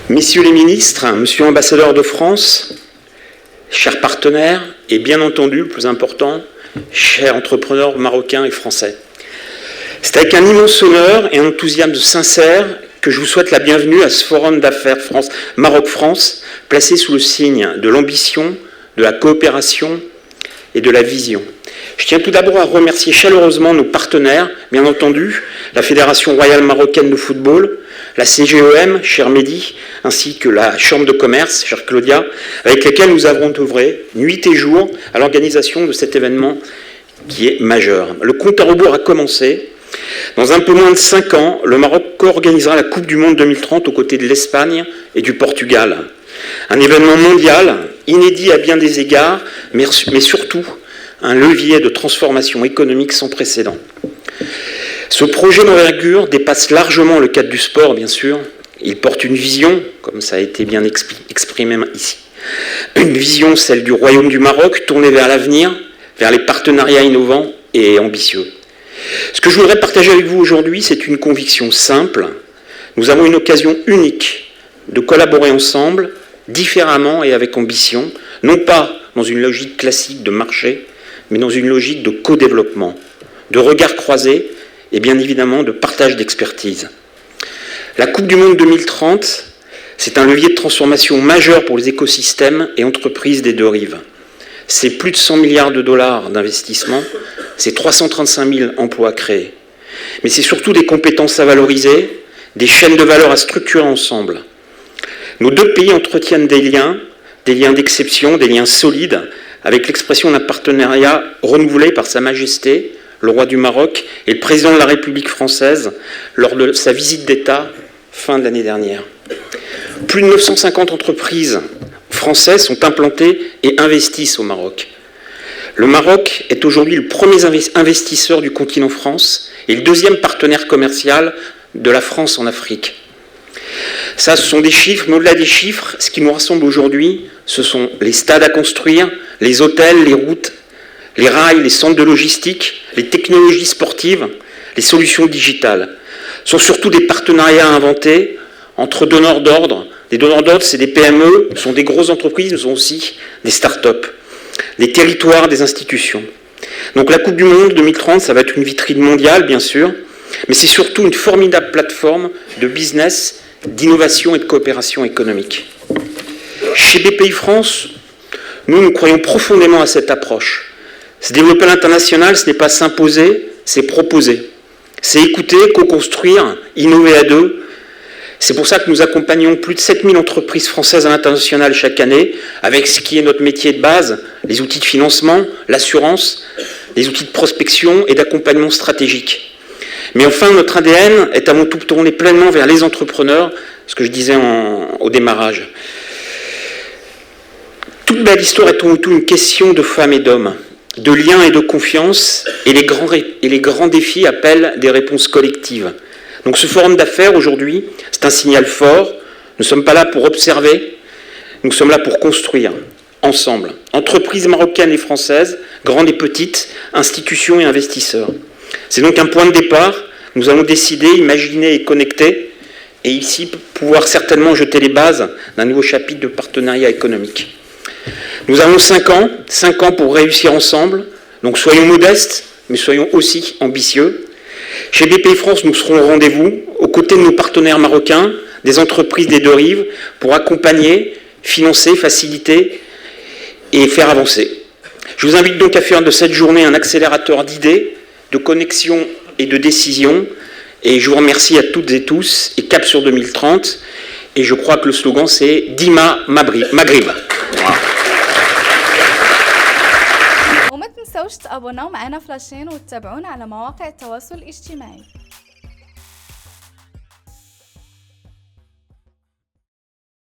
Messieurs les ministres, monsieur l'ambassadeur de France, chers partenaires et bien entendu, le plus important, chers entrepreneurs marocains et français. C'est avec un immense honneur et un enthousiasme sincère que je vous souhaite la bienvenue à ce forum d'affaires Maroc-France, placé sous le signe de l'ambition, de la coopération et de la vision. Je tiens tout d'abord à remercier chaleureusement nos partenaires, bien entendu, la Fédération royale marocaine de football, la CGEM, cher Mehdi, ainsi que la Chambre de commerce, chère Claudia, avec lesquelles nous avons œuvré nuit et jour à l'organisation de cet événement qui est majeur. Le compte à rebours a commencé. Dans un peu moins de 5 ans, le Maroc co-organisera la Coupe du Monde 2030 aux côtés de l'Espagne et du Portugal. Un événement mondial, inédit à bien des égards, mais surtout un levier de transformation économique sans précédent. Ce projet d'envergure dépasse largement le cadre du sport, bien sûr. Il porte une vision, comme ça a été bien exprimé ici. Une vision, celle du Royaume du Maroc, tournée vers l'avenir, vers les partenariats innovants et ambitieux. Ce que je voudrais partager avec vous aujourd'hui, c'est une conviction simple. Nous avons une occasion unique de collaborer ensemble, différemment et avec ambition, non pas dans une logique classique de marché, mais dans une logique de co-développement, de regard croisé et bien évidemment de partage d'expertise. La Coupe du Monde 2030, c'est un levier de transformation majeur pour les écosystèmes et entreprises des deux rives. C'est plus de 100 milliards de dollars d'investissement, c'est 335 000 emplois créés. Mais c'est surtout des compétences à valoriser, des chaînes de valeur à structurer ensemble. Nos deux pays entretiennent des liens d'exception, des liens solides, avec l'expression d'un partenariat renouvelé par Sa Majesté, le roi du Maroc, et le président de la République française lors de sa visite d'État fin de l'année dernière. Plus de 950 entreprises françaises sont implantées et investissent au Maroc. Le Maroc est aujourd'hui le premier investisseur du continent France et le deuxième partenaire commercial de la France en Afrique. Ça, ce sont des chiffres, mais au-delà des chiffres, ce qui nous rassemble aujourd'hui, ce sont les stades à construire, les hôtels, les routes, les rails, les centres de logistique, les technologies sportives, les solutions digitales. Ce sont surtout des partenariats à inventer entre donneurs d'ordre. Les donneurs d'ordre, c'est des PME, ce sont des grosses entreprises, ce sont aussi des start-up, des territoires, des institutions. Donc la Coupe du Monde 2030, ça va être une vitrine mondiale, bien sûr, mais c'est surtout une formidable plateforme de business, d'innovation et de coopération économique. Chez BPI France, nous croyons profondément à cette approche. Se développer à l'international, ce n'est pas s'imposer, c'est proposer. C'est écouter, co-construire, innover à deux. C'est pour ça que nous accompagnons plus de 7000 entreprises françaises à l'international chaque année, avec ce qui est notre métier de base, les outils de financement, l'assurance, les outils de prospection et d'accompagnement stratégique. Mais enfin, notre ADN est avant tout tourné pleinement vers les entrepreneurs, ce que je disais au démarrage. Toute belle histoire est avant tout une question de femmes et d'hommes, de liens et de confiance, et les grands défis appellent des réponses collectives. Donc ce forum d'affaires aujourd'hui, c'est un signal fort. Nous ne sommes pas là pour observer, nous sommes là pour construire, ensemble. Entreprises marocaines et françaises, grandes et petites, institutions et investisseurs. C'est donc un point de départ. Nous allons décider, imaginer et connecter, et ici pouvoir certainement jeter les bases d'un nouveau chapitre de partenariat économique. Nous avons 5 ans pour réussir ensemble, donc soyons modestes, mais soyons aussi ambitieux. Chez BPI France, nous serons au rendez-vous, aux côtés de nos partenaires marocains, des entreprises des deux rives, pour accompagner, financer, faciliter et faire avancer. Je vous invite donc à faire de cette journée un accélérateur d'idées, de connexion et de décision. Et je vous remercie à toutes et tous, et cap sur 2030. Et je crois que le slogan, c'est Dima Maghrib. وما تنسوش تابوناو معنا فلاشين وتتابعونا على مواقع التواصل الاجتماعي.